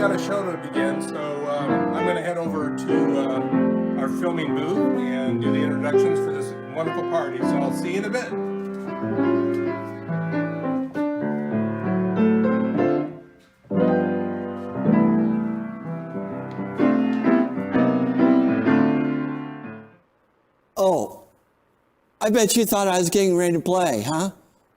got a show to begin, so I'm going to head over to our filming booth and do the introductions for this wonderful party. So I'll see you in a bit. Oh, I bet you thought I was getting ready to play, huh?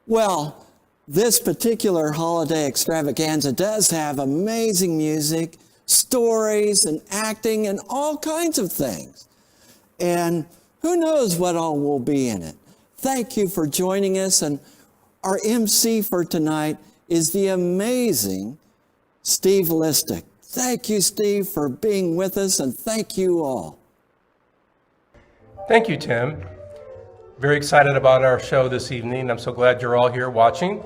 Well, this particular holiday extravaganza does have amazing music, stories, and acting, and all kinds of things. And who knows what all will be in it. Thank you for joining us, and our MC for tonight is the amazing Steve Listug. Thank you, Steve, for being with us, and thank you all. Thank you, Tim. Very excited about our show this evening. I'm so glad you're all here watching.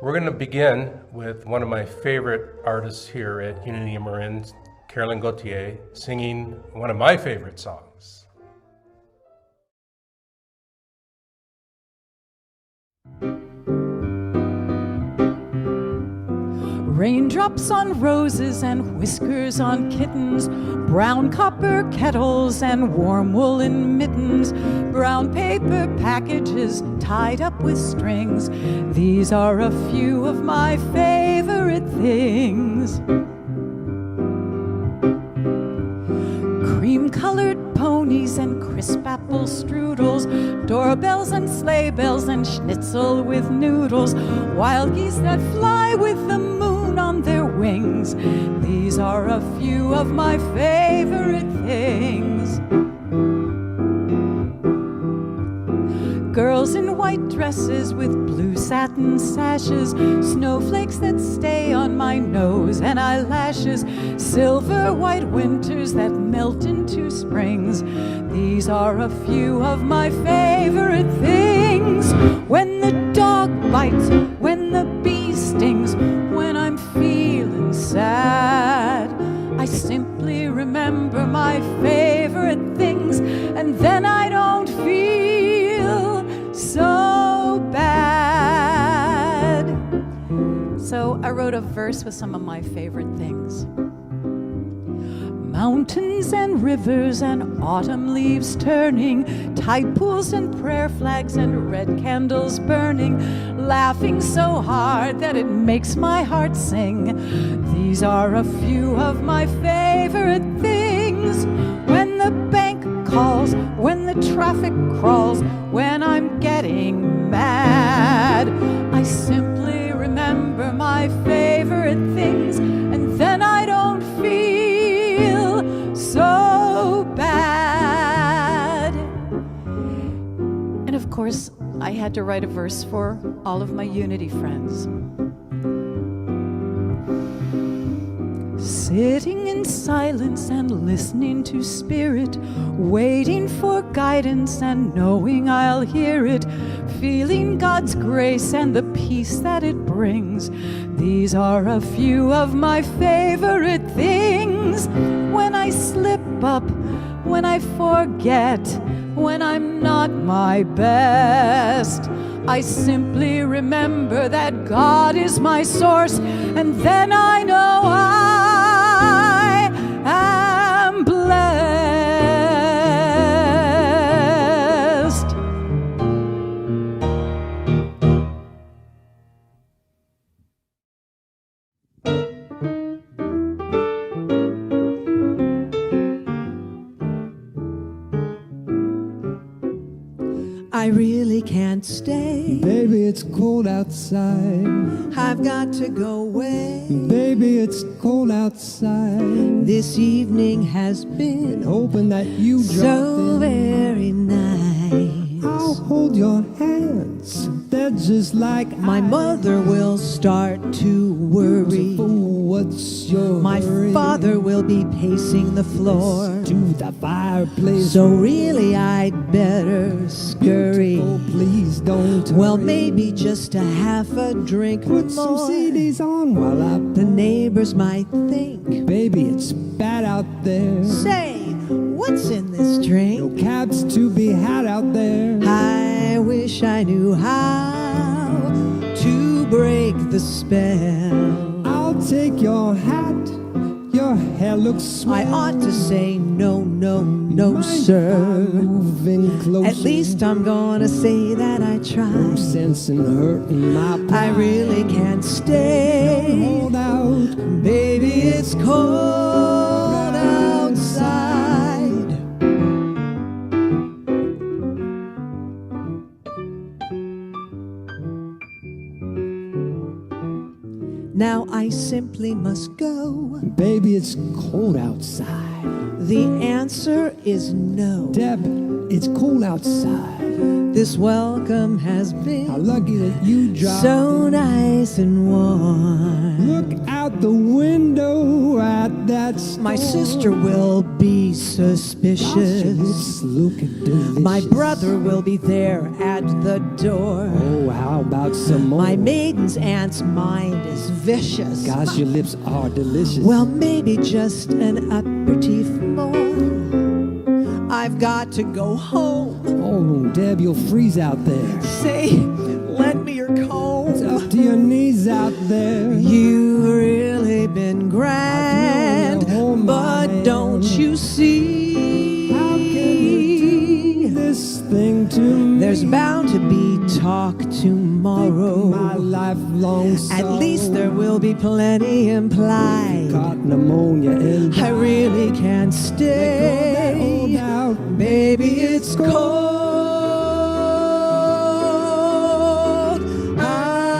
We're going to begin with one of my favorite artists here at Tumminia Marin, Carolyn Gauthier, singing one of my favorite songs. Raindrops on roses and whiskers on kittens, brown copper kettles and warm woolen mittens, brown paper packages tied up with strings. These are a few of my favorite things. Cream-colored ponies and crisp apple strudels, doorbells and sleigh bells and schnitzel with noodles, wild geese that fly with the moon on their wings. These are a few of my favorite things. Girls in white dresses with blue satin sashes, snowflakes that stay on my nose and eyelashes, silver white winters that melt into springs. These are a few of my favorite things. When the dog bites, when the bee stings, when I'm feeling sad, I simply remember my favorite things, and then I don't feel so bad. So I wrote a verse with some of my favorite things. Mountains and rivers and autumn leaves turning, tide pools and prayer flags and red candles burning, laughing so hard that it makes my heart sing. These are a few of my favorite things. When the bank calls, when the traffic crawls, when I'm getting mad, I simply remember my favorite things, and then I don't feel so bad. And of course, I had to write a verse for all of my Unity friends. Sitting in silence and listening to spirit, waiting for guidance and knowing I'll hear it, feeling God's grace and the peace that it brings. These are a few of my favorite things. When I slip up, when I forget, when I'm not my best, I simply remember that God is my source, and then I know I am blessed. I really can't stay. Baby, it's cold outside. I've got to go away. Baby, it's cold outside. This evening has been Hoping that you so drop in. very nice. I'll hold your hands. They're just like My mother will start to worry. What's your My hurry? father will be pacing the floor. To the fireplace. So really I'd better scurry. Oh, please don't Well, hurry. maybe just a half a drink Put some more. CDs on while I The neighbors might think, Baby, it's bad out there. say, what's in this No drink? cabs to be had out there. I wish I knew how to break the spell. I'll take your hat your hair looks swell. I ought to say no, no, no, sir. Moving closer. At least I'm gonna say that I No tried. sense in hurting my pride. I really can't stay. Hold out. Baby, it's cold outside. Now I simply must go. Baby, it's cold outside. The answer is no. Deb, it's cold outside. This welcome has How been lucky that you dropped so in. nice and warm. Look out the window at that storm. My sister will be Gosh, your suspicious. lips looking delicious. My brother will be there at the door. Oh, how about some more? My maiden's aunt's mind is vicious. Gosh, your lips are delicious. Well, maybe just an aperitif more. I've got to go home. Oh, Deb, you'll freeze out there. Say, lend me your It's comb. up to your knees out there. You've really been grand, I do hold my but hand. don't you see? How can you do this thing to me? There's bound to be talk tomorrow. My lifelong sorrow. At least there will be plenty implied. Caught pneumonia in I really can't Hold stay. out. Baby, it's cold outside.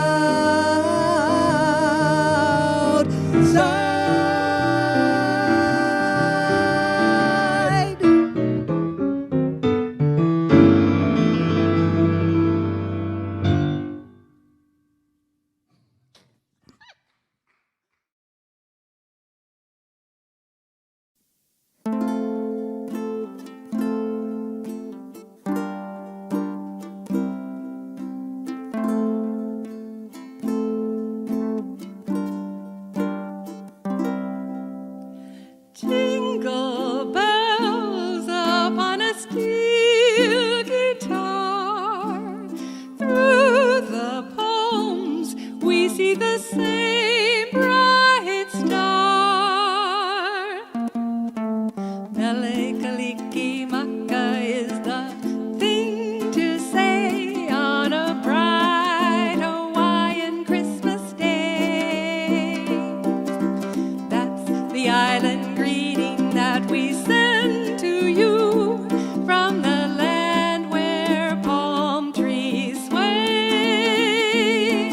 Jingle bells upon a steel guitar. Through the palms we see the same bright star. Mele Kalikimaka is the thing to say on a bright Hawaiian Christmas day. That's the island greeting that we send to you from the land where palm trees sway.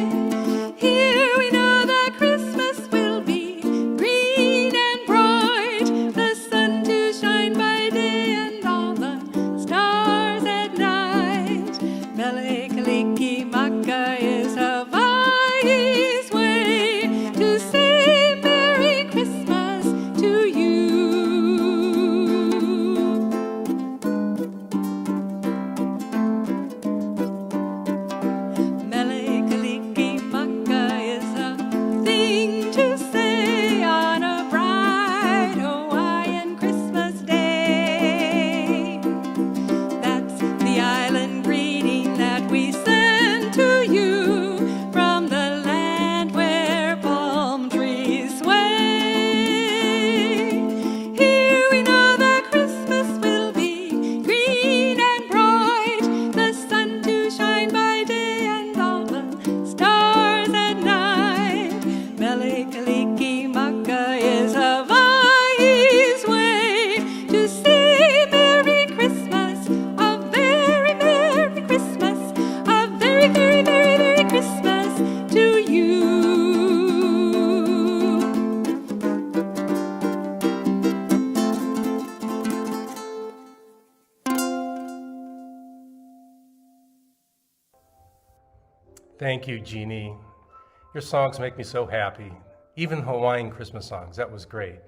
Here we know that Christmas will be green and bright, the sun to shine by day and all the stars at night. Mele Kalikimaka is Hawaii's way to say Merry Christmas to you. Mele Kalikimaka is a thing to say on a bright Hawaiian Christmas day. That's the island greeting that we send to you from the land where palm trees sway. Here we know that Christmas will be green and bright, the sun to shine by day and all the stars at night. Mele Kalikimaka is Hawaii's way to say Merry Christmas, a very Merry Christmas, a very, very, very, Merry Christmas to you. Thank you, Jeannie. Your songs make me so happy. Even Hawaiian Christmas songs, that was great.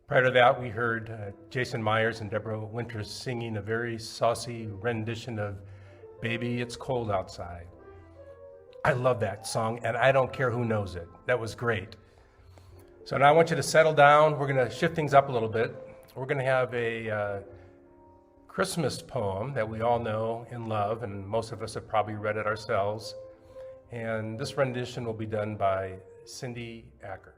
Prior to that, we heard Jason Myers and Deborah Winters singing a very saucy rendition of Baby, It's Cold Outside. I love that song, and I don't care who knows it. That was great. So now I want you to settle down. We're going to shift things up a little bit. We're going to have a Christmas poem that we all know and love, and most of us have probably read it ourselves. And this rendition will be done by Cindy Acker.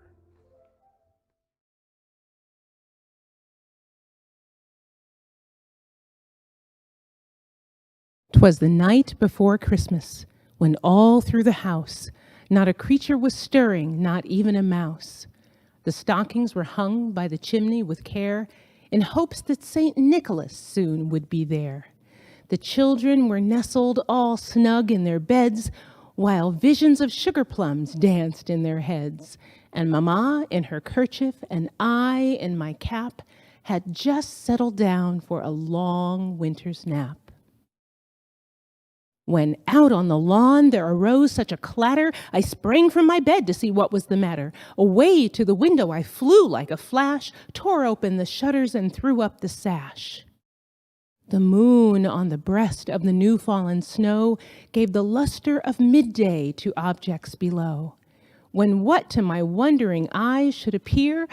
'Twas the night before Christmas, when all through the house not a creature was stirring, not even a mouse. The stockings were hung by the chimney with care, in hopes that St. Nicholas soon would be there. The children were nestled all snug in their beds, while visions of sugar plums danced in their heads, and Mamma in her kerchief and I in my cap had just settled down for a long winter's nap. When out on the lawn there arose such a clatter, I sprang from my bed to see what was the matter. Away to the window I flew like a flash, tore open the shutters and threw up the sash. The moon on the breast of the new-fallen snow gave the luster of midday to objects below. When what to my wondering eyes should appear?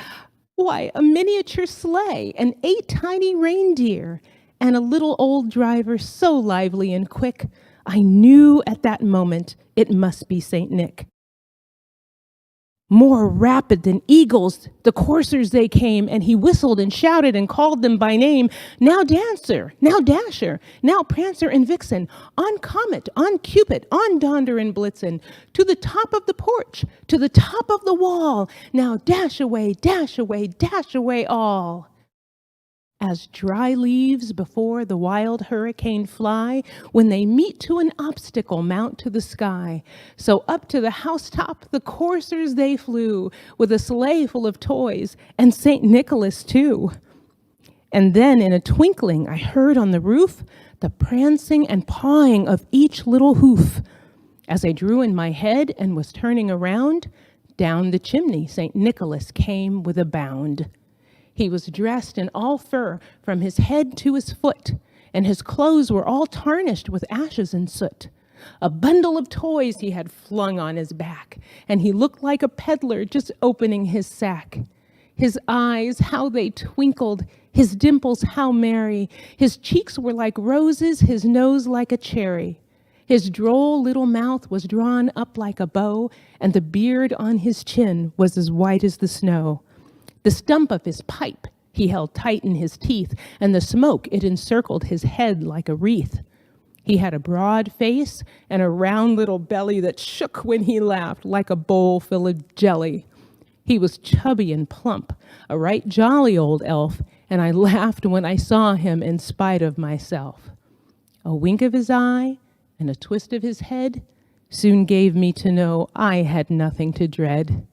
Why, a miniature sleigh and 8 tiny reindeer, and a little old driver so lively and quick, I knew at that moment it must be St. Nick. More rapid than eagles, the coursers they came, and he whistled and shouted and called them by name. Now Dancer, now Dasher, now Prancer and Vixen, on Comet, on Cupid, on Donder and Blitzen, to the top of the porch, to the top of the wall, now dash away, dash away, dash away all. As dry leaves before the wild hurricane fly, when they meet to an obstacle mount to the sky, so up to the housetop the coursers they flew, with a sleigh full of toys, and St. Nicholas too. And then in a twinkling I heard on the roof the prancing and pawing of each little hoof. As I drew in my head and was turning around, down the chimney St. Nicholas came with a bound. He was dressed in all fur from his head to his foot, and his clothes were all tarnished with ashes and soot. A bundle of toys he had flung on his back, and he looked like a peddler just opening his sack. His eyes, how they twinkled, his dimples, how merry. His cheeks were like roses, his nose like a cherry. His droll little mouth was drawn up like a bow, and the beard on his chin was as white as the snow. The stump of his pipe he held tight in his teeth, and the smoke, it encircled his head like a wreath. He had a broad face and a round little belly that shook when he laughed like a bowl full of jelly. He was chubby and plump, a right jolly old elf, and I laughed when I saw him in spite of myself. A wink of his eye and a twist of his head soon gave me to know I had nothing to dread.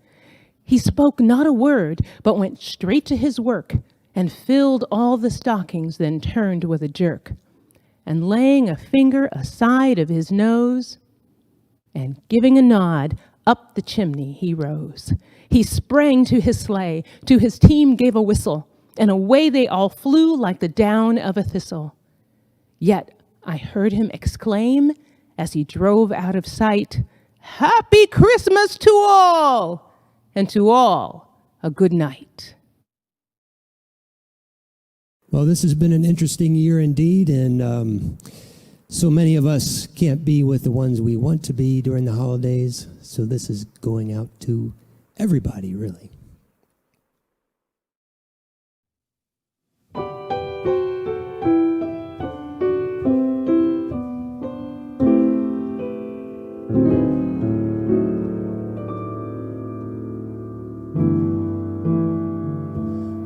He spoke not a word, but went straight to his work, and filled all the stockings, then turned with a jerk, and laying a finger aside of his nose, and giving a nod, up the chimney he rose. He sprang to his sleigh, to his team gave a whistle, and away they all flew like the down of a thistle. Yet I heard him exclaim, as he drove out of sight, "Happy Christmas to all! And to all, a good night." Well, this has been an interesting year indeed, and so many of us can't be with the ones we want to be during the holidays, so this is going out to everybody, really.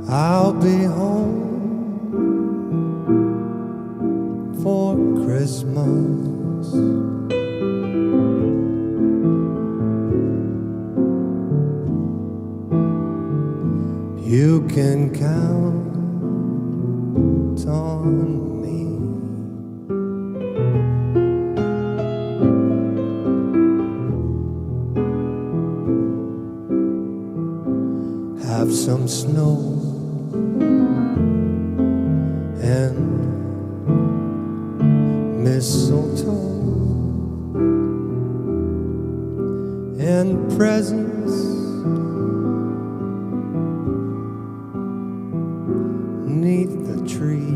I'll be home for Christmas. You can count on me. Have some snow and mistletoe and presents neath the tree.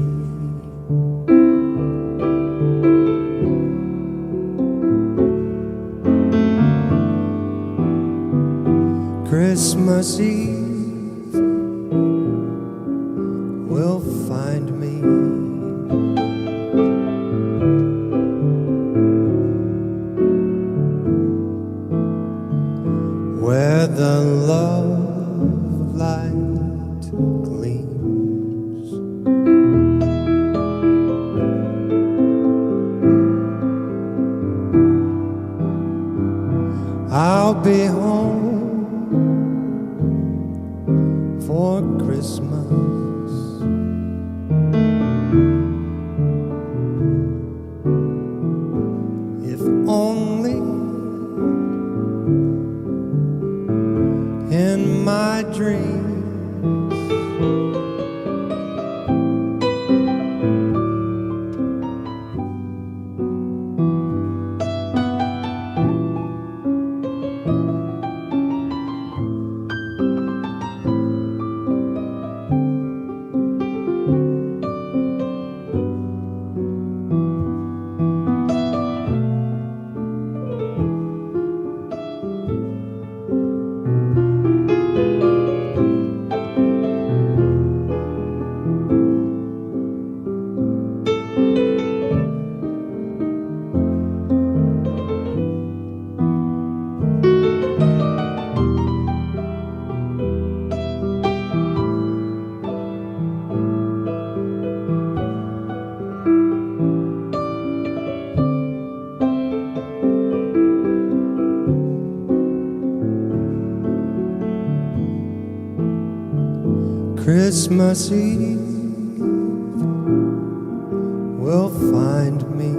Christmas Eve will find me the love light gleams. I'll be home for Christmas. If only in my dreams. Christmas Eve will find me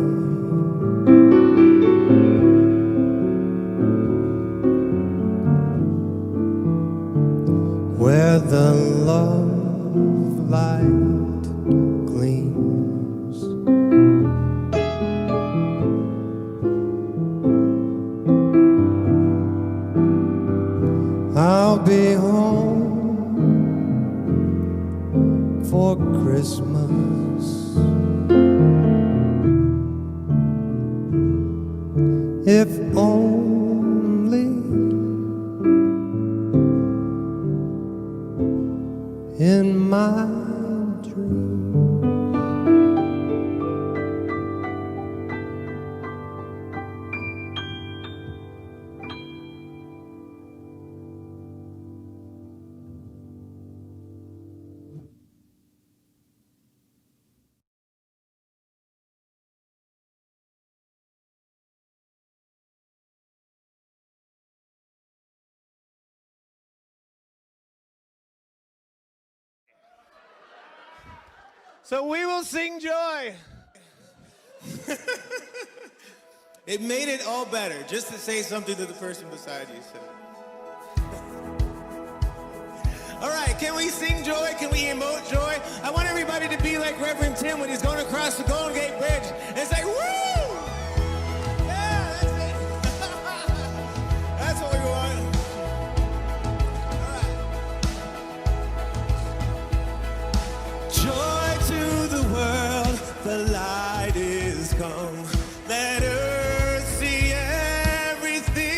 where the love light gleams. I'll be home for Christmas. If only in my dreams. So we will sing joy. It made it all better just to say something to the person beside you. So. All right, can we sing joy? Can we emote joy? I want everybody to be like Reverend Tim when he's going across the Golden Gate Bridge. It's like, woo! Yeah, that's it. That's what we want. All right. Joy to the world, the light is come. Let earth see everything.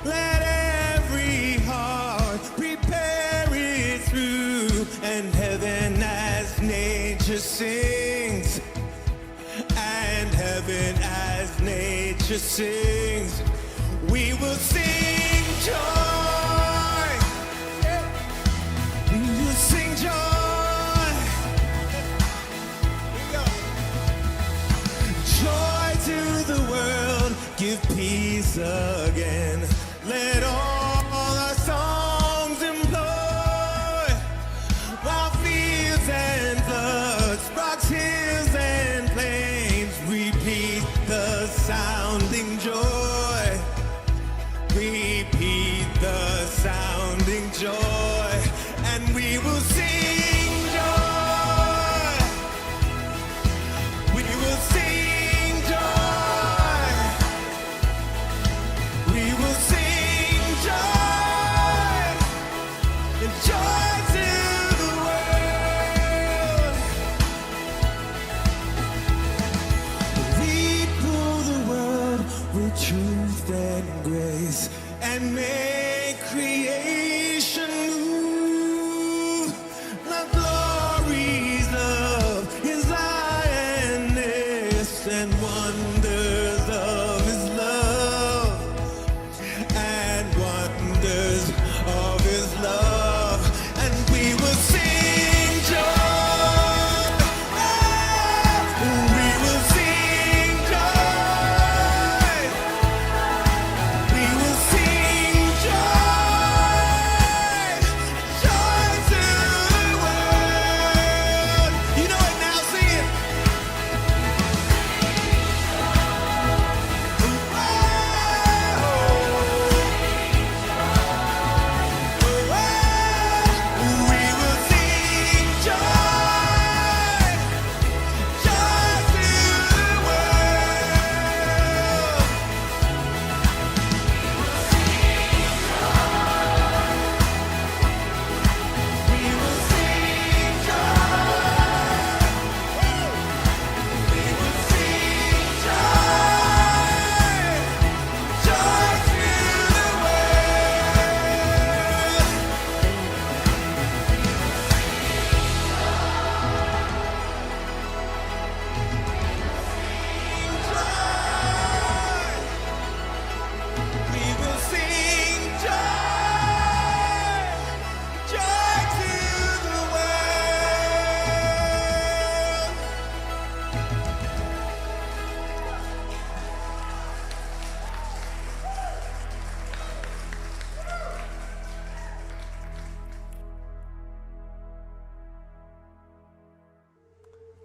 Let every heart prepare it through. And heaven as nature sings. And heaven as nature sings. We will sing joy. We will sing joy. Joy to the world, give peace again. Let all our songs employ. While fields and floods, rocks, hills and plains, repeat the sounding joy. Repeat the sounding joy. And we will sing joy. We will sing joy. We will sing joy. And joy to the world. We pull the world with truth and grace and make creation move. The glories of his lioness and wonders of his love and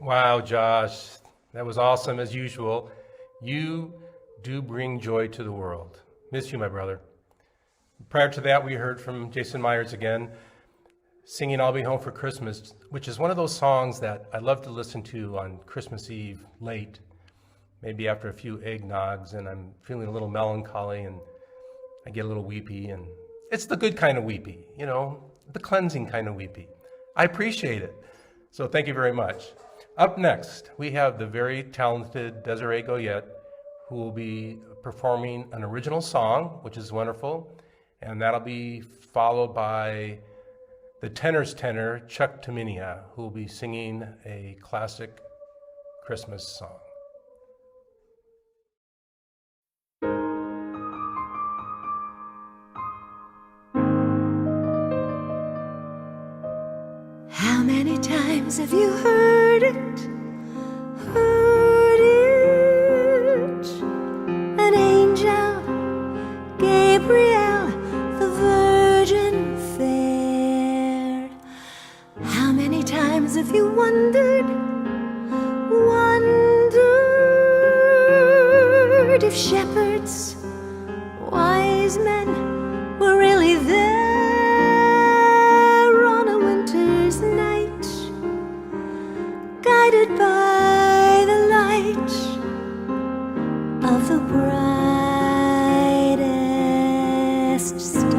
Wow, Josh, that was awesome as usual. You do bring joy to the world. Miss you, my brother. Prior to that, we heard from Jason Myers again, singing I'll Be Home for Christmas, which is one of those songs that I love to listen to on Christmas Eve late, maybe after a few eggnogs, and I'm feeling a little melancholy and I get a little weepy, and it's the good kind of weepy, you know, the cleansing kind of weepy. I appreciate it. So thank you very much. Up next, we have the very talented Desiree Goyette, who will be performing an original song, which is wonderful, and that'll be followed by the tenor's tenor, Chuck Tumminia, who will be singing a classic Christmas song. How many times have you heard it? Heard it? An angel, Gabriel, the Virgin fair. How many times have you wondered if shepherds, wise men were really there on a winter's night, guided by the light of the brightest star?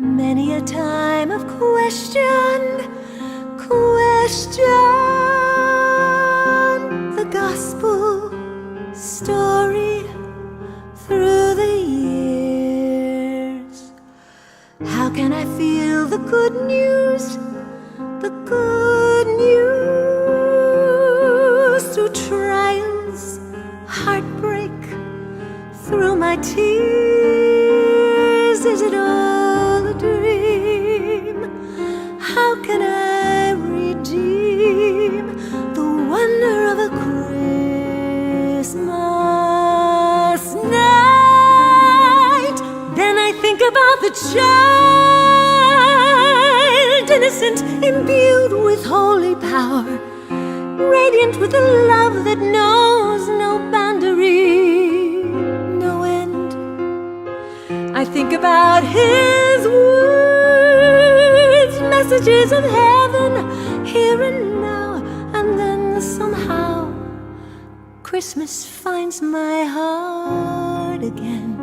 Many a time I've questioned the gospel story through the years. How can I feel the good news through trials, heartbreak, through my tears? Is it all a dream? How can I redeem the wonder of a Christmas night? Then I think about the child, innocent, imbued with holy power, radiant with a love that knows no boundary, no end. I think about his words, messages of heaven, here and now, and then somehow Christmas finds my heart again.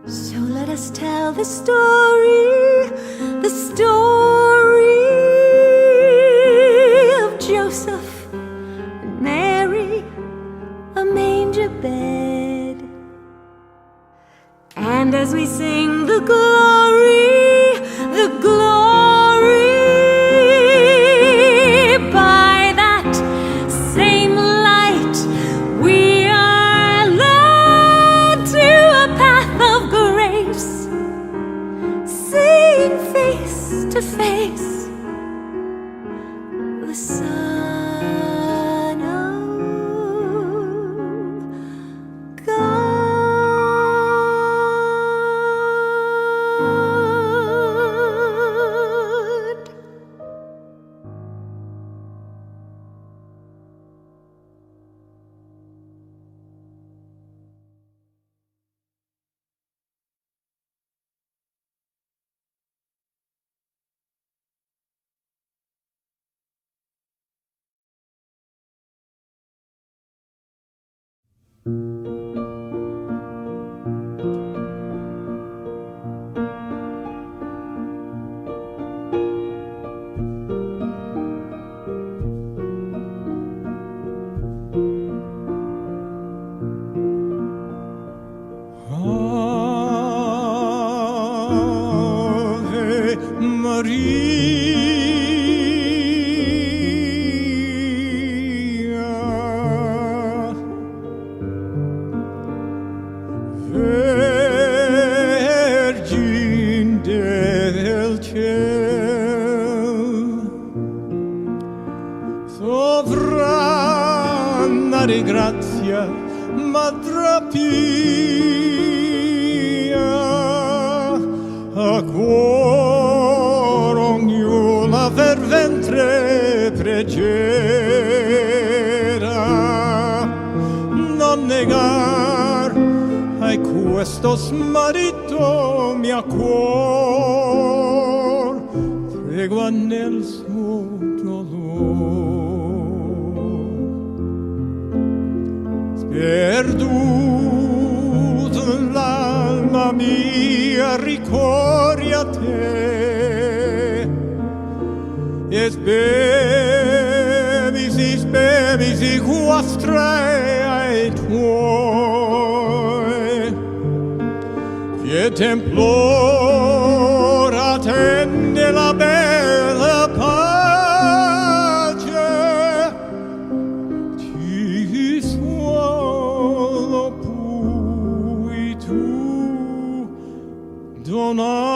So let us tell the story of Joseph and Mary, a manger bed. And as we sing the glory, by that same light, we are led to a path of grace, seeing face to face the Son of God. Ave Maria, Virgin del Cielo, mare grazia m'attrappia a cuor ognuna fervente pregera non negar ai questo smarrito mio cuor tregua nel suo dolore perduto l'alma mia ricorre a te e spemisi guastre ai tuoi che templora tende la bella pace ti solo pui tu donare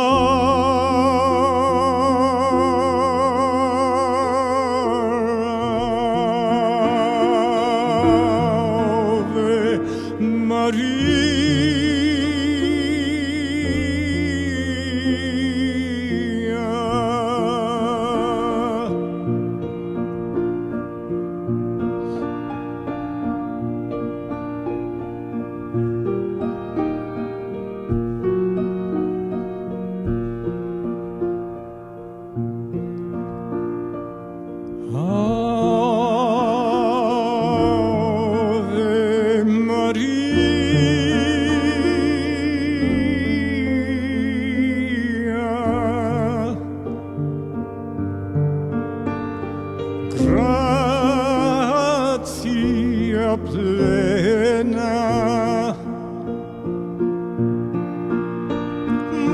grazia plena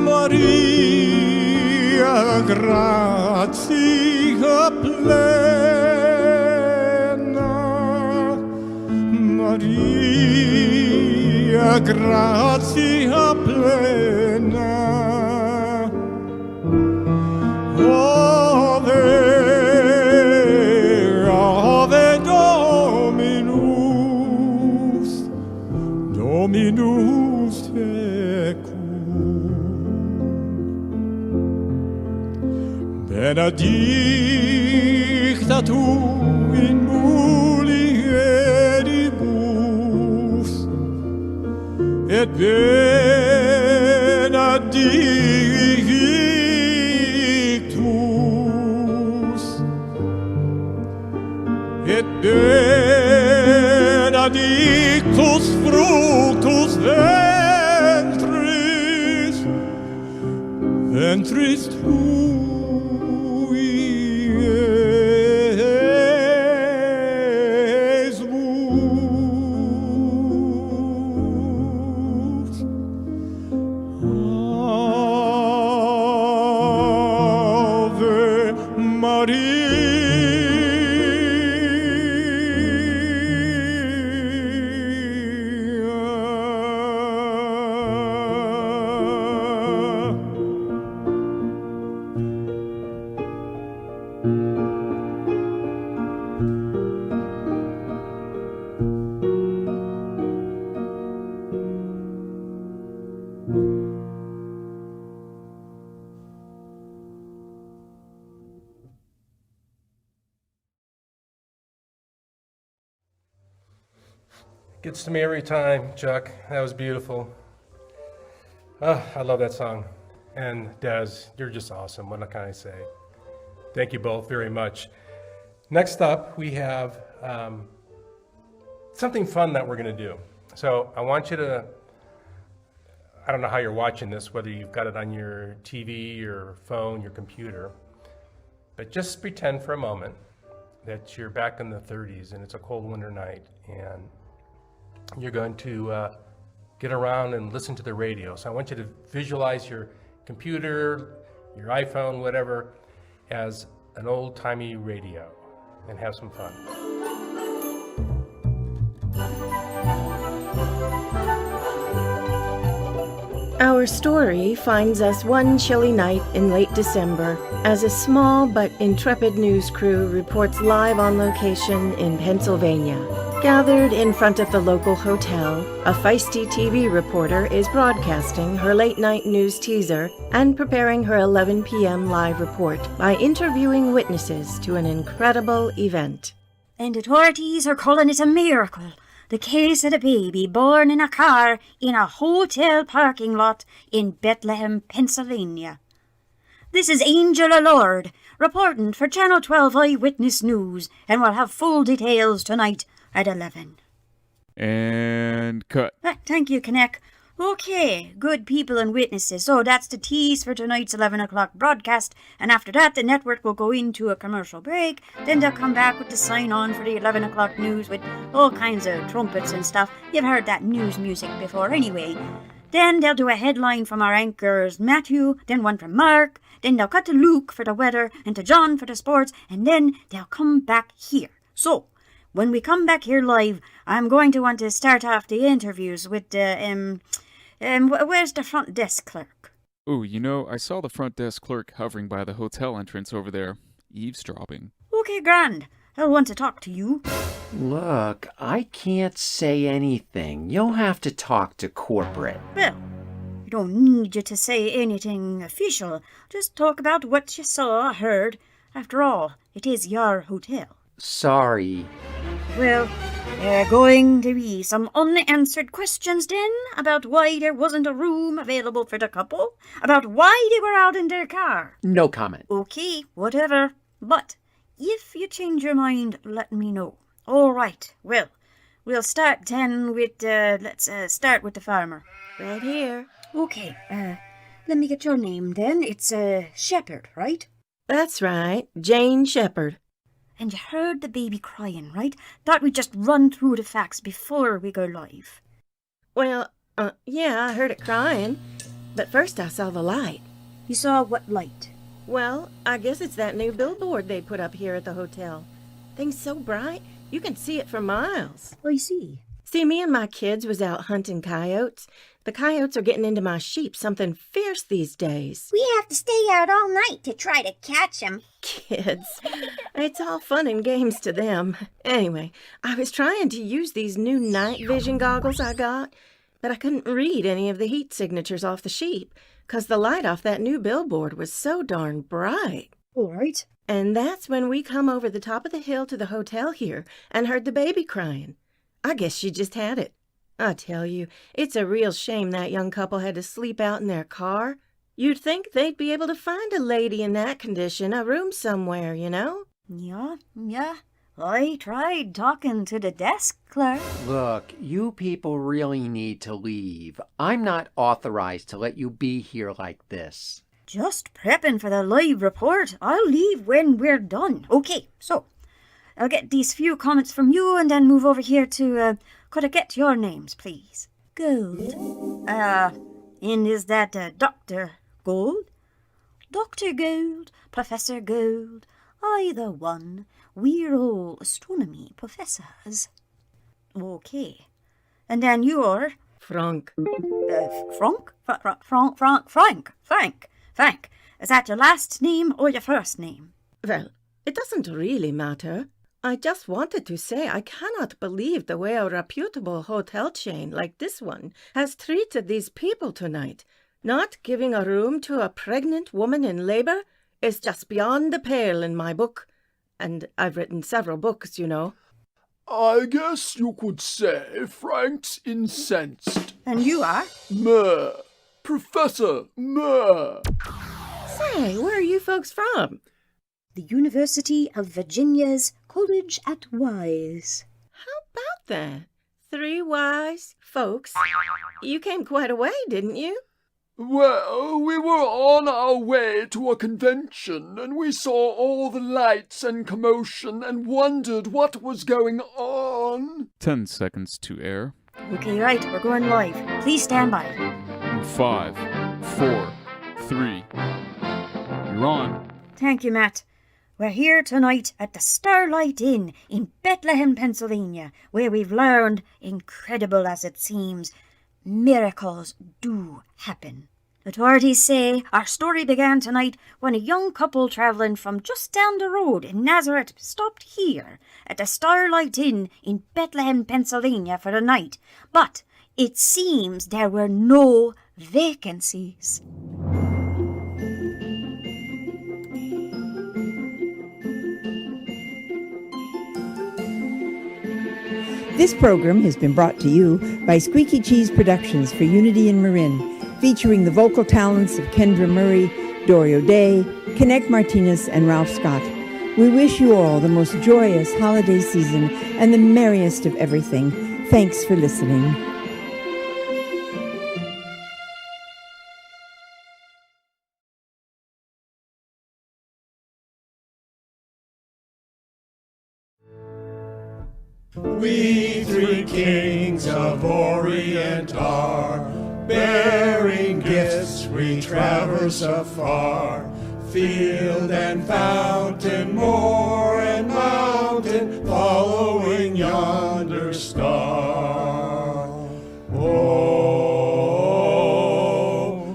Maria grazia plena Maria grazia plena Ave Dominus tecum benedicta tu in mulieribus et benedictus et benedictus fructus ventris tui Iesus. Ave Maria. Gets to me every time, Chuck. That was beautiful. Oh, I love that song. And Des, you're just awesome. What can I say? Thank you both very much. Next up, we have something fun that we're going to do. So I want you to, I don't know how you're watching this, whether you've got it on your TV, your phone, your computer, but just pretend for a moment that you're back in the 30s and it's a cold winter night and you're going to get around and listen to the radio. So I want you to visualize your computer, your iPhone, whatever, as an old-timey radio and have some fun. Our story finds us one chilly night in late December as a small but intrepid news crew reports live on location in Pennsylvania. Gathered in front of the local hotel, a feisty TV reporter is broadcasting her late-night news teaser and preparing her 11 p.m. live report by interviewing witnesses to an incredible event. And the authorities are calling it a miracle. The case of a baby born in a car in a hotel parking lot in Bethlehem, Pennsylvania. This is Angela Lord, reporting for Channel 12 Eyewitness News, and we'll have full details tonight at 11. And cut. Thank you, Kneck. Okay, good people and witnesses. So that's the tease for tonight's 11 o'clock broadcast. And after that, the network will go into a commercial break. Then they'll come back with the sign-on for the 11 o'clock news with all kinds of trumpets and stuff. You've heard that news music before anyway. Then they'll do a headline from our anchors Matthew, then one from Mark. Then they'll cut to Luke for the weather and to John for the sports. And then they'll come back here. So, when we come back here live, I'm going to want to start off the interviews with, where's the front desk clerk? Ooh, I saw the front desk clerk hovering by the hotel entrance over there, eavesdropping. Okay, grand. I'll want to talk to you. Look, I can't say anything. You'll have to talk to corporate. Well, I don't need you to say anything official. Just talk about what you saw or heard. After all, it is your hotel. Sorry. Well, there are going to be some unanswered questions then about why there wasn't a room available for the couple, about why they were out in their car. No comment. Okay, whatever. But if you change your mind, let me know. All right, well, we'll start then with, let's start with the farmer. Right here. Okay, let me get your name then. It's, Shepherd, right? That's right, Jane Shepherd. And you heard the baby crying, right? Thought we'd just run through the facts before we go live. Well, yeah, I heard it crying. But first I saw the light. You saw what light? Well, I guess it's that new billboard they put up here at the hotel. Thing's so bright, you can see it for miles. I see. See, me and my kids was out hunting coyotes. The coyotes are getting into my sheep something fierce these days. We have to stay out all night to try to catch them. Kids, it's all fun and games to them. Anyway, I was trying to use these new night vision goggles I got, but I couldn't read any of the heat signatures off the sheep, 'cause the light off that new billboard was so darn bright. All right. And that's when we come over the top of the hill to the hotel here and heard the baby crying. I guess she just had it. I tell you, it's a real shame that young couple had to sleep out in their car. You'd think they'd be able to find a lady in that condition a room somewhere, Yeah. I tried talking to the desk clerk. Look, you people really need to leave. I'm not authorized to let you be here like this. Just prepping for the live report. I'll leave when we're done. Okay, so I'll get these few comments from you and then move over here to, could I get your names, please? Gold. And is that, Dr. Gold? Dr. Gold, Professor Gold, either one. We're all astronomy professors. Okay. And then you're... Frank. Frank. Is that your last name or your first name? Well, it doesn't really matter. I just wanted to say I cannot believe the way a reputable hotel chain like this one has treated these people tonight. Not giving a room to a pregnant woman in labor is just beyond the pale in my book. And I've written several books, I guess you could say Frank's incensed. And you are? Meh. Professor Meh. Say, where are you folks from? The University of Virginia's College at Twas. How about that? 3 wise folks. You came quite a way, didn't you? Well, we were on our way to a convention, and we saw all the lights and commotion and wondered what was going on. 10 seconds to air. Okay, right, we're going live. Please stand by. 5, 4, 3. You're on. Thank you, Matt. We're here tonight at the Starlight Inn in Bethlehem, Pennsylvania, where we've learned, incredible as it seems, miracles do happen. Authorities say our story began tonight when a young couple travelling from just down the road in Nazareth stopped here at the Starlight Inn in Bethlehem, Pennsylvania for the night. But it seems there were no vacancies. This program has been brought to you by Squeaky Cheese Productions for Unity and Marin, featuring the vocal talents of Kendra Murray, Dori O'Day, Connect Martinez, and Ralph Scott. We wish you all the most joyous holiday season and the merriest of everything. Thanks for listening. We three kings of Orient are, bearing gifts we traverse afar, field and fountain, moor and mountain, following yonder star. Oh,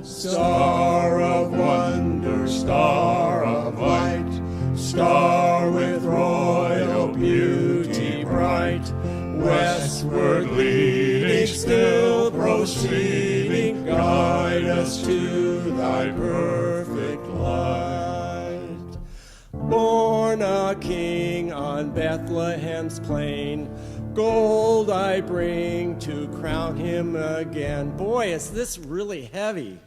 star of wonder, star of light, star with royal beauty bright, westward leading, still proceeding, guide us to thy perfect light. Born a king on Bethlehem's plain, gold I bring to crown him again. Boy, is this really heavy.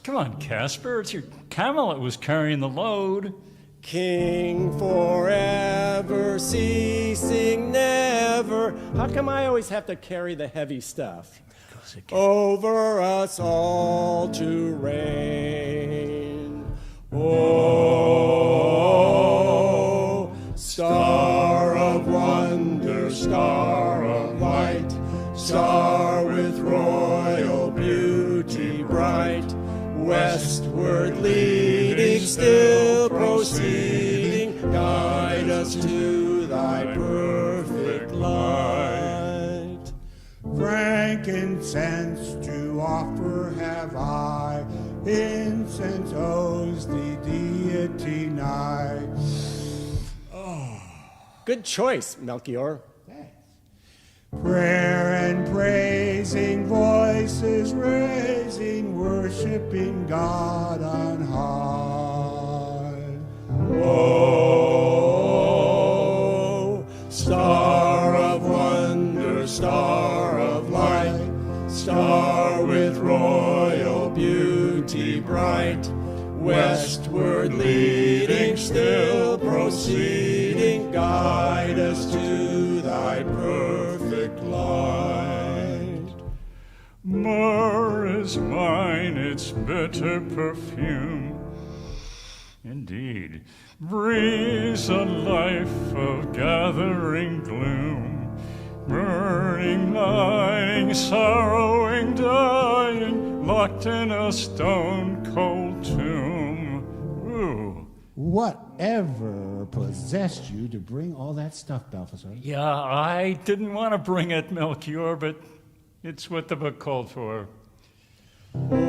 Come on, Casper, it's your camel that was carrying the load. King forever, ceasing never. How come I always have to carry the heavy stuff? Over us all to reign. Oh, star of wonder, star of light, star with royal beauty bright, westward leading, still proceeding, guide us to thy perfect light. Frankincense to offer have I, incense owes the deity nigh. Oh, good choice, Melchior. Prayer and praising, voices raising, worshiping God on high. Oh, star of wonder, star of light, star with royal beauty bright, westward leading, still proceeding, guide us to thy perfect light. Myrrh is mine, its bitter perfume. Indeed, breathes a life of gathering gloom, burning, lying, sorrowing, dying, locked in a stone-cold tomb. Ooh. Whatever possessed you to bring all that stuff, Balthazar? Yeah, I didn't want to bring it, Melchior, but it's what the book called for. Oh,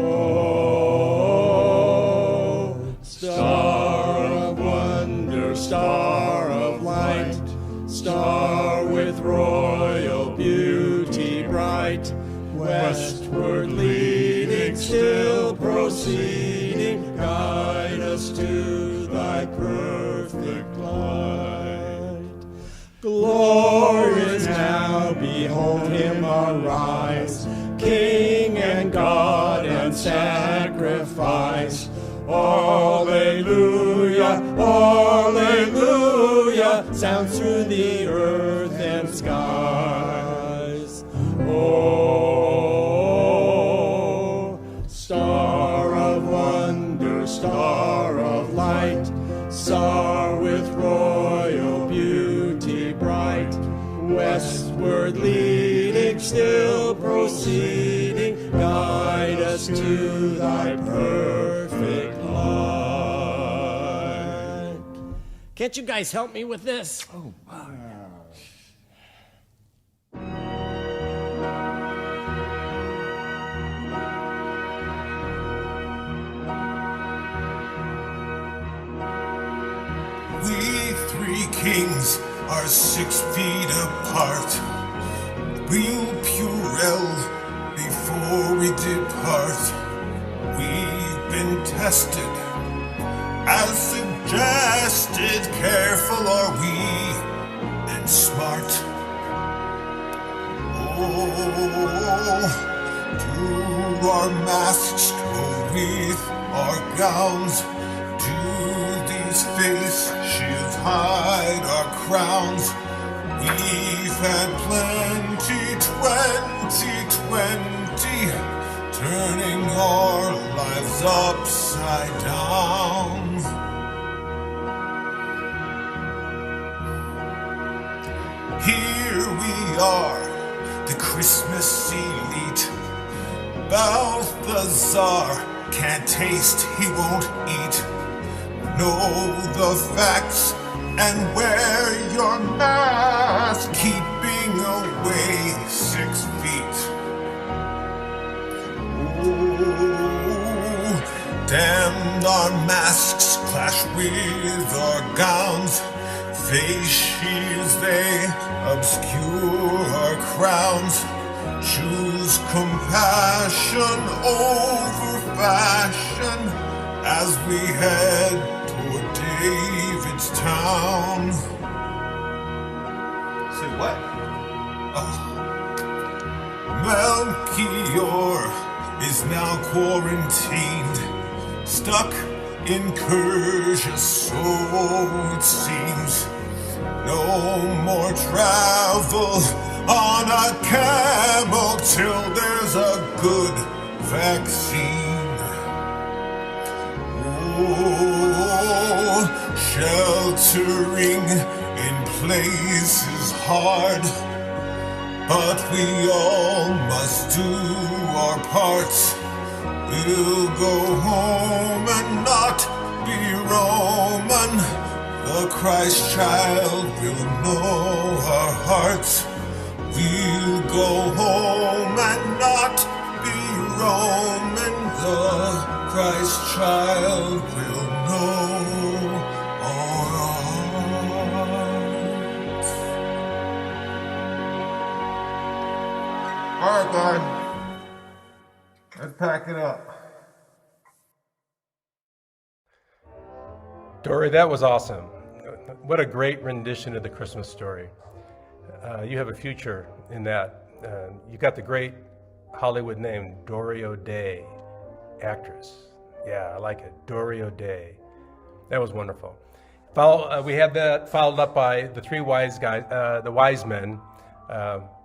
star of wonder, star of light, star with royal beauty bright, westward leading, still proceeding, guide us to thy perfect light. Glorious now, behold him arise, King and God and sacrifice. Alleluia, alleluia, sounds through the earth and skies. Oh, star of wonder, star of light, star with royal beauty bright, westward leading, still proceeding, guide us to thy perfect light. Can't you guys help me with this? Oh, wow. three kings are 6 feet apart. We'll Purell before we depart. We've been tested as suggested. Careful are we and smart. Oh, do our masks go with our gowns? Do these face shields hide our crowns? We've had plenty 2020, turning our lives upside down. Here we are, the Christmas elite. Balthazar can't taste, he won't eat. Know the facts and wear your mask, keeping away 6 feet. Oh, damn, our masks clash with our gowns. Face shields, they obscure our crowns. Choose compassion over fashion as we head toward David's town. Say what? Oh. Melchior is now quarantined, stuck in Persia, so it seems. No more travel on a camel till there's a good vaccine. Oh, sheltering in place is hard, but we all must do our parts. We'll go home and not be Roman. The Christ child will know our hearts. We'll go home and not be Roman. The Christ child will know our hearts. All right, guys. Let's pack it up. Dori, that was awesome. What a great rendition of the Christmas story. You have a future in that. You got the great Hollywood name, Dori Eisenhauer, actress. Yeah, I like it, Dori Eisenhauer. That was wonderful. We had that followed up by the three wise guys, the wise men,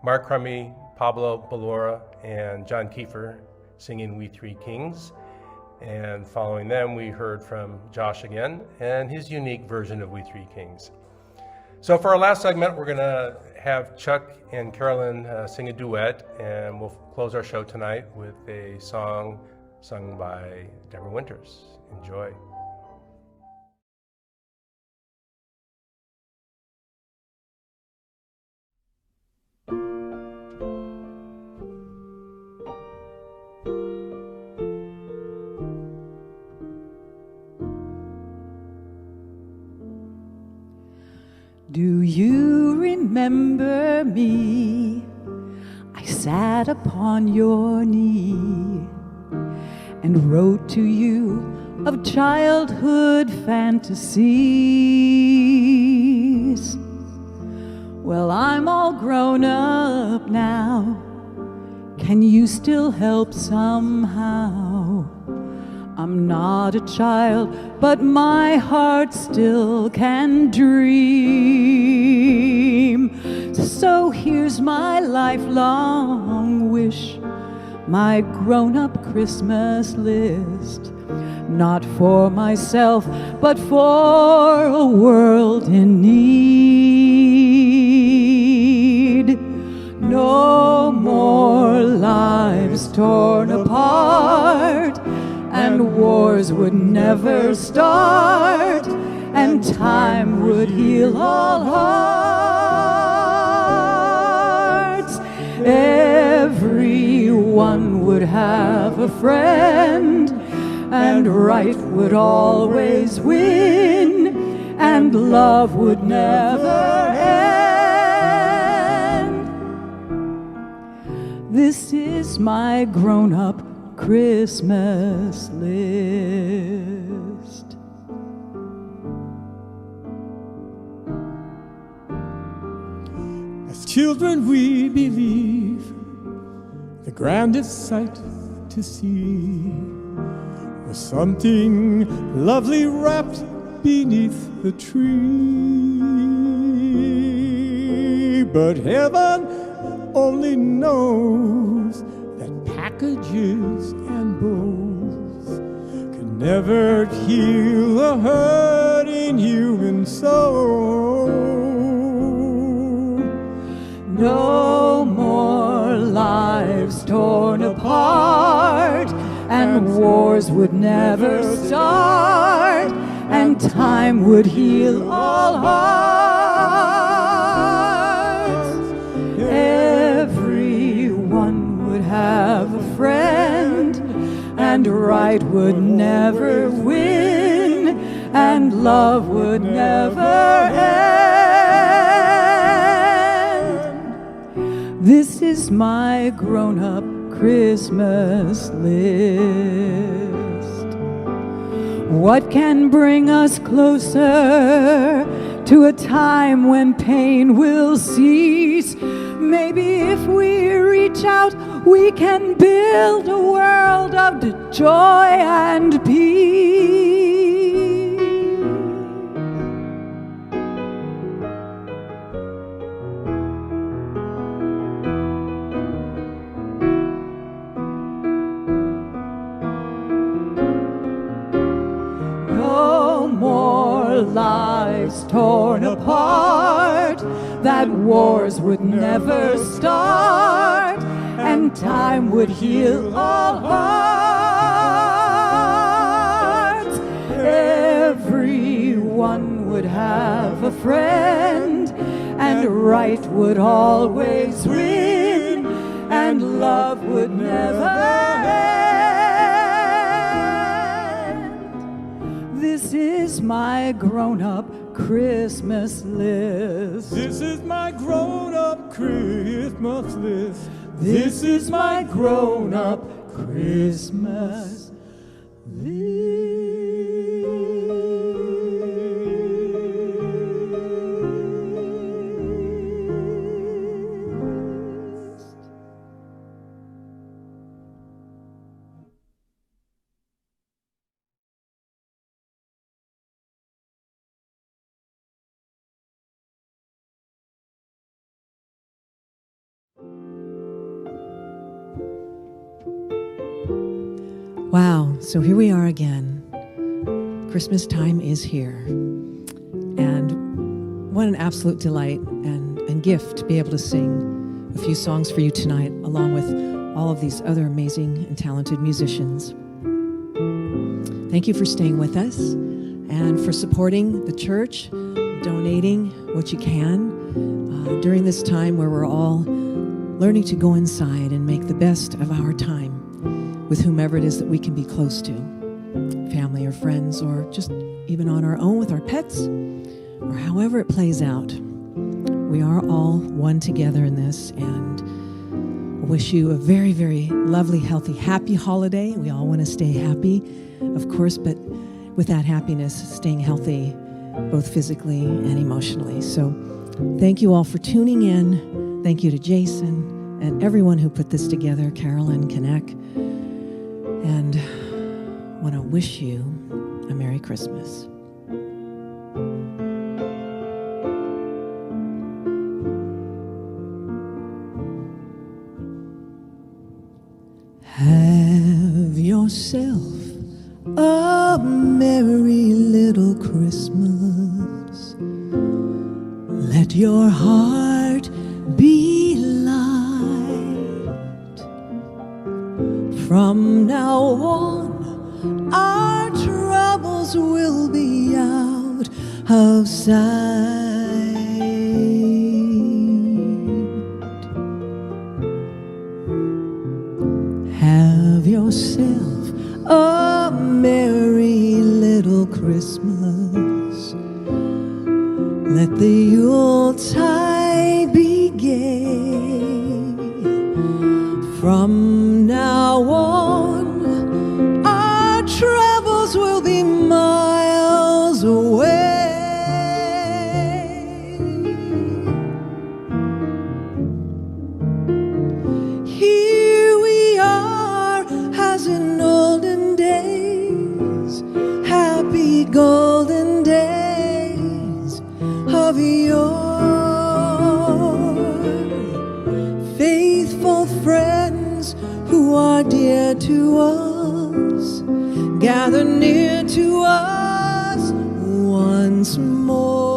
Mark Crummy, Pablo Ballora, and John Kiefer singing We Three Kings. And following them, we heard from Josh again and his unique version of We Three Kings. So for our last segment, we're going to have Chuck and Carolyn sing a duet, and we'll close our show tonight with a song sung by Deborah Winters. Enjoy. Do you remember me? I sat upon your knee and wrote to you of childhood fantasies. Well, I'm all grown up now. Can you still help somehow? I'm not a child, but my heart still can dream. So here's my lifelong wish, my grown-up Christmas list. Not for myself, but for a world in need. No more lives torn apart, and wars would never start, and time would heal all hearts. Everyone would have a friend, and right would always win, and love would never end. This is my grown-up Christmas list. As children we believe the grandest sight to see was something lovely wrapped beneath the tree. But heaven only knows that packages and bows can never heal a hurting human soul. No more lives torn apart, and wars would never start, and time would heal all hearts. Everyone would have a friend, and right would never win, and love would never end. This is my grown-up Christmas list. What can bring us closer to a time when pain will cease? Maybe if we reach out, we can build a world of joy and peace. Lives torn apart, that wars would never start, and time would heal all hearts. Everyone would have a friend, and right would always win, and love would never end. This is my grown-up Christmas list. This is my grown-up Christmas list. This is my grown-up Christmas list. Wow, so here we are again. Christmas time is here. And what an absolute delight and gift to be able to sing a few songs for you tonight, along with all of these other amazing and talented musicians. Thank you for staying with us and for supporting the church, donating what you can during this time where we're all learning to go inside and make the best of our time with whomever it is that we can be close to, family or friends, or just even on our own with our pets, or however it plays out. We are all one together in this, and I wish you a very, very lovely, healthy, happy holiday. We all want to stay happy, of course, but with that happiness, staying healthy, both physically and emotionally. So thank you all for tuning in. Thank you to Jason and everyone who put this together, Carolyn, Kanek. And I want to wish you a Merry Christmas. Have yourself a merry little Christmas. Let your heart be light. From now on, our troubles will be out of sight. Have yourself a merry little Christmas. Let the Yuletide be gay. From now on, our travels will be miles away. Here we are, as in olden days, happy golden days of yore. Faithful friends who are dear to us, gather near to us once more.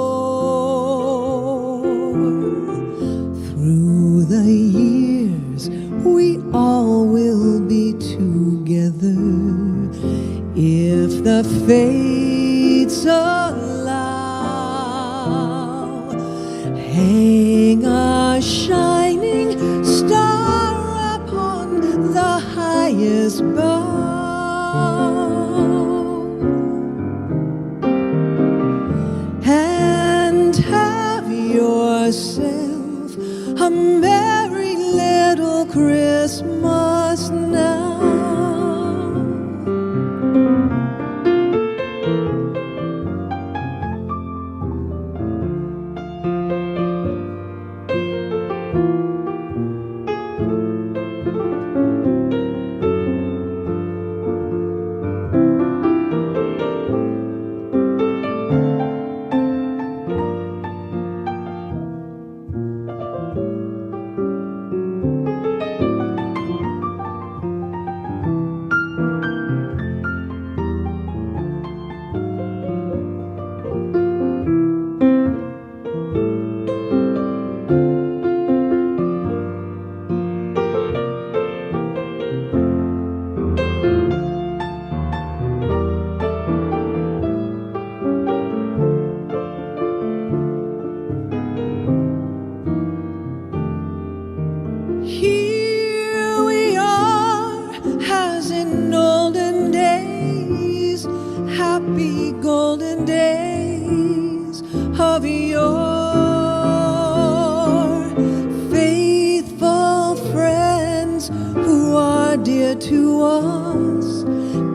Through the years we all will be together, if the fates allow. Hang a shining star upon the highest bough, and have yourself a merry little Christmas now. Here we are, as in olden days, happy golden days of yore. Faithful friends who are dear to us,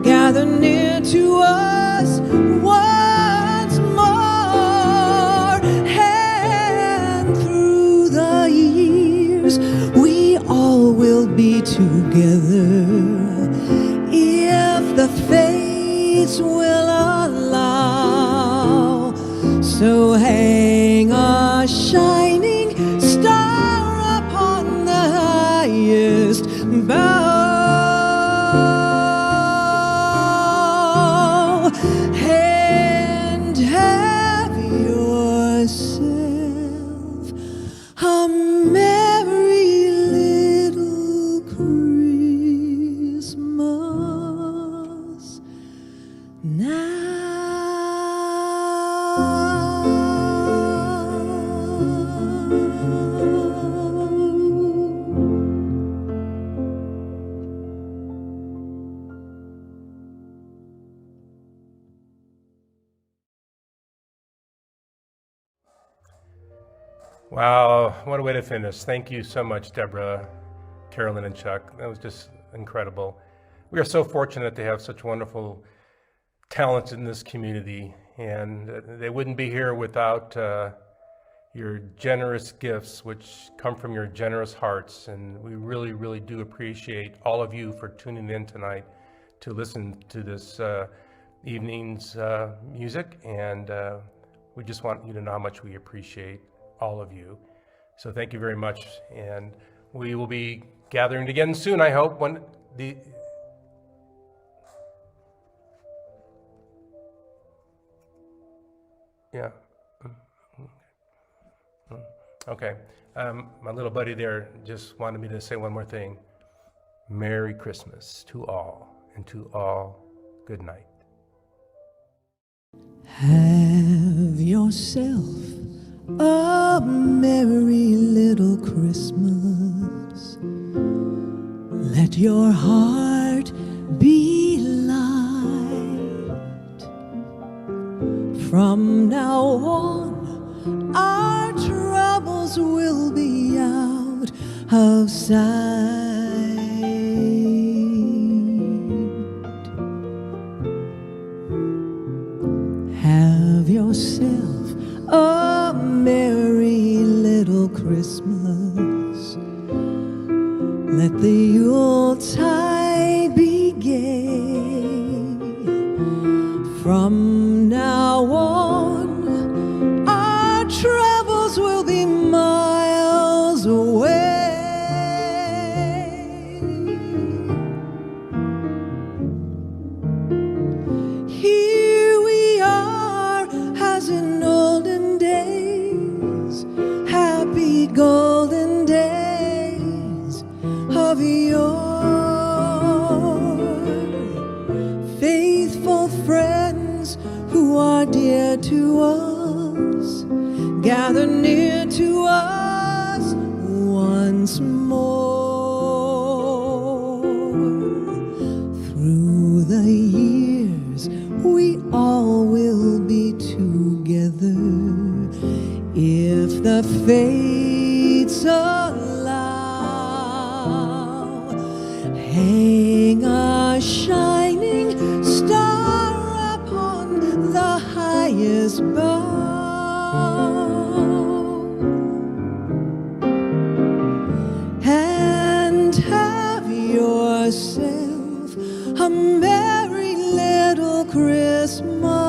gather near to us once more. And through the years we all will be together, if the fates will allow. So hang a shining star upon the highest bough, and have yourself a merry little Christmas now. Wow, what a way to finish. Thank you so much, Deborah, Carolyn, and Chuck. That was just incredible. We are so fortunate to have such wonderful talent in this community, and they wouldn't be here without your generous gifts, which come from your generous hearts. And we really, really do appreciate all of you for tuning in tonight to listen to this evening's music. And we just want you to know how much we appreciate all of you. So thank you very much. And we will be gathering again soon, I hope, when the okay. My little buddy there just wanted me to say one more thing. Merry Christmas to all, and to all, good night. Have yourself a merry little Christmas. Let your heart be light. From now on, our troubles will be out of sight. Have yourself a merry little Christmas. Let the Yuletide be gay. From now on, our troubles will be miles away. Here we are, as in olden days, happy golden days of yore. Faithful friends who are dear to us, gather near to us once more. Through the years we all will be together, if the fates allow. Hang a shining star upon the highest bough, and have yourself a merry little Christmas.